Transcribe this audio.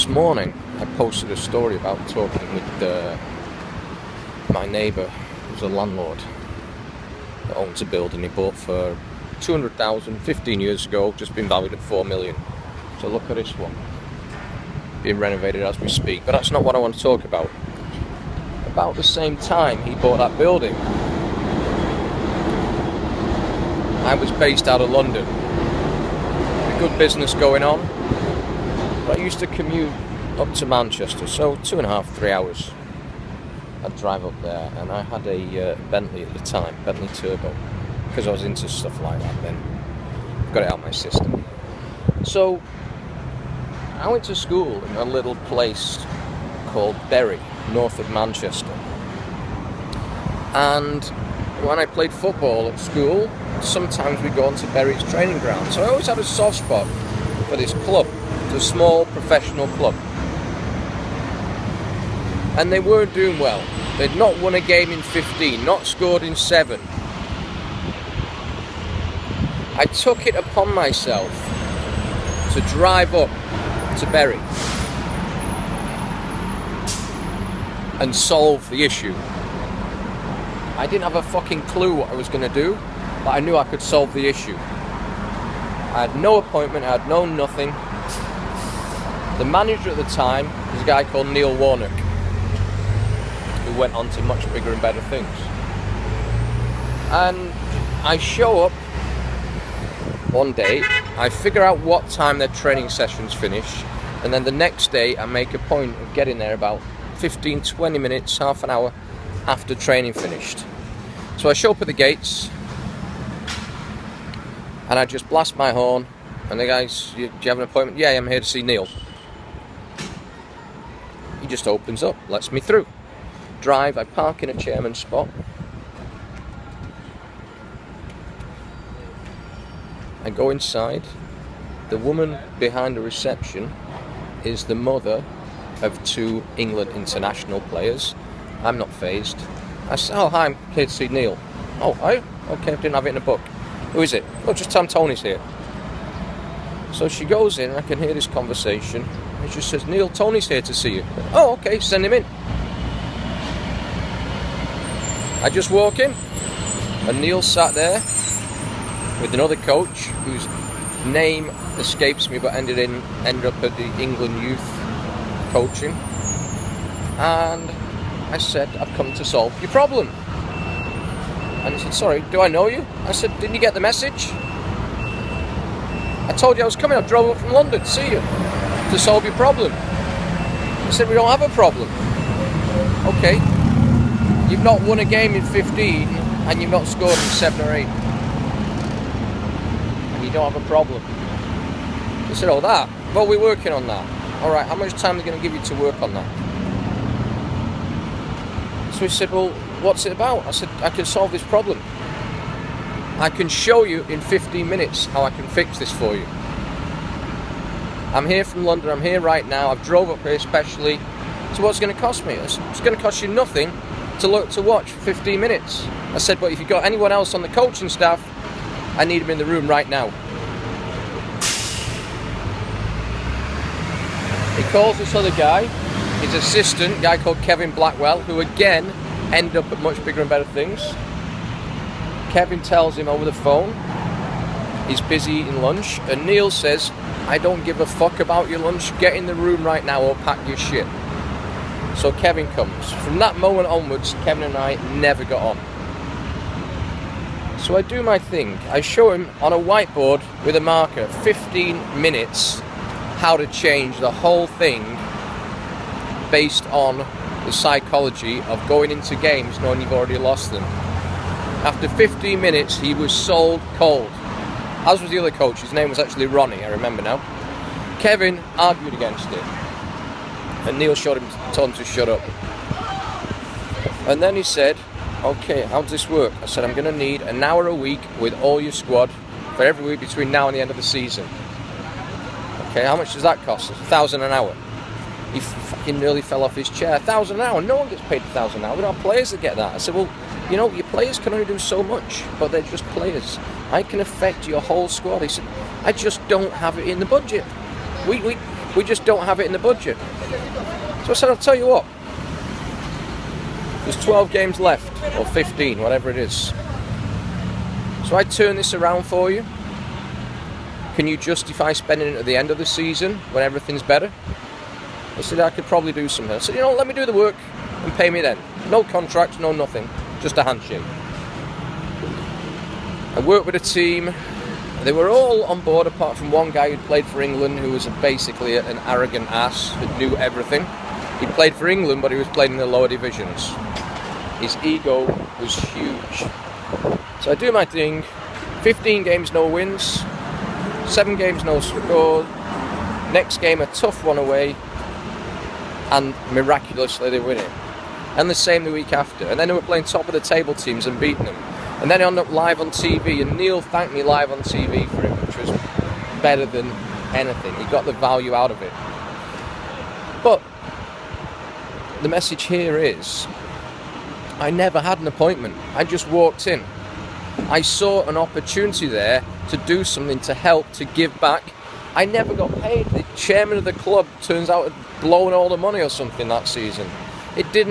morning I posted a story about talking with my neighbour, who's a landlord that owns a building he bought for 200,000 15 years ago, just been valued at 4 million. So look at this one, being renovated as we speak. But that's not what I want to talk about. About the same time he bought that building, I was based out of London. A good business going on. But I used to commute up to Manchester, so 2.5, 3 hours. I'd drive up there, and I had a Bentley at the time, Bentley Turbo, because I was into stuff like that then. Got it out of my system. So I went to school in a little place called Bury, north of Manchester. And when I played football at school, sometimes we'd go on to Bury's training ground. So I always had a soft spot for this club. It's a small professional club. And they weren't doing well. They'd not won a game in 15, not scored in 7. I took it upon myself to drive up to Bury and solve the issue. I didn't have a fucking clue what I was going to do, but I knew I could solve the issue. I had no appointment, I had no nothing. The manager at the time was a guy called Neil Warnock, who went on to much bigger and better things. And I show up one day, I figure out what time their training sessions finish, and then the next day I make a point of getting there about 15, 20 minutes, half an hour after training finished. So I show up at the gates and I just blast my horn, and the guys, do you have an appointment? Yeah, I'm here to see Neil. He just opens up, lets me through. Drive, I park in a chairman's spot. I go inside. The woman behind the reception is the mother of 2 England international players. I'm not phased. I said, oh, hi, I'm here to see Neil. Oh, are you? Okay, I didn't have it in a book. Who is it? Oh, just tell him Tony's here. So she goes in, and I can hear this conversation, and she says, Neil, Tony's here to see you. Oh, okay, send him in. I just walk in, and Neil sat there with another coach whose name escapes me, but ended up at the England youth coaching. And I said, I've come to solve your problem. And he said, sorry, do I know you? I said, didn't you get the message? I told you I was coming. I drove up from London to see you to solve your problem. He said, we don't have a problem. Okay, you've not won a game in 15 and you've not scored in 7 or 8. And you don't have a problem. He said, oh, that? Well, we're working on that. All right, how much time are they going to give you to work on that? So he said, well, what's it about? I said, I can solve this problem. I can show you in 15 minutes how I can fix this for you. I'm here from London, I'm here right now, I've drove up here especially. So what's it going to cost me? It's going to cost you nothing to watch for 15 minutes. I said, but if you've got anyone else on the coaching staff, I need them in the room right now. He calls this other guy, his assistant, a guy called Kevin Blackwell, who again ended up at much bigger and better things. Kevin tells him over the phone he's busy eating lunch, and Neil says, I don't give a fuck about your lunch, get in the room right now or pack your shit. So Kevin comes. From that moment onwards, Kevin and I never got on. So I do my thing. I show him on a whiteboard with a marker, 15 minutes, how to change the whole thing based on the psychology of going into games knowing you've already lost them. After 15 minutes, he was sold cold. As was the other coach. His name was actually Ronnie, I remember now. Kevin argued against it. And Neil told him to shut up. And then he said, okay, how does this work? I said, I'm going to need an hour a week with all your squad for every week between now and the end of the season. Okay, how much does that cost? $1,000 an hour. He fucking nearly fell off his chair. $1,000 an hour? No one gets paid $1,000 an hour. We don't have players that get that. I said, well, you know, your players can only do so much, but they're just players. I can affect your whole squad. He said, I just don't have it in the budget. We just don't have it in the budget. So I said, I'll tell you what. There's 12 games left, or 15, whatever it is. So I turn this around for you. Can you justify spending it at the end of the season when everything's better? I said, I could probably do something. I said, let me do the work and pay me then. No contracts, no nothing. Just a handshake. I worked with a team. They were all on board apart from one guy who played for England, who was basically an arrogant ass who knew everything. He played for England, but he was playing in the lower divisions. His ego was huge. So I do my thing. 15 games, no wins. 7 games, no score. Next game, a tough one away. And miraculously, they win it. And the same the week after. And then they were playing top of the table teams and beating them. And then I ended up live on TV. And Neil thanked me live on TV for it, which was better than anything. He got the value out of it. But the message here is, I never had an appointment. I just walked in. I saw an opportunity there to do something, to help, to give back. I never got paid. The chairman of the club turns out had blown all the money or something that season. It didn't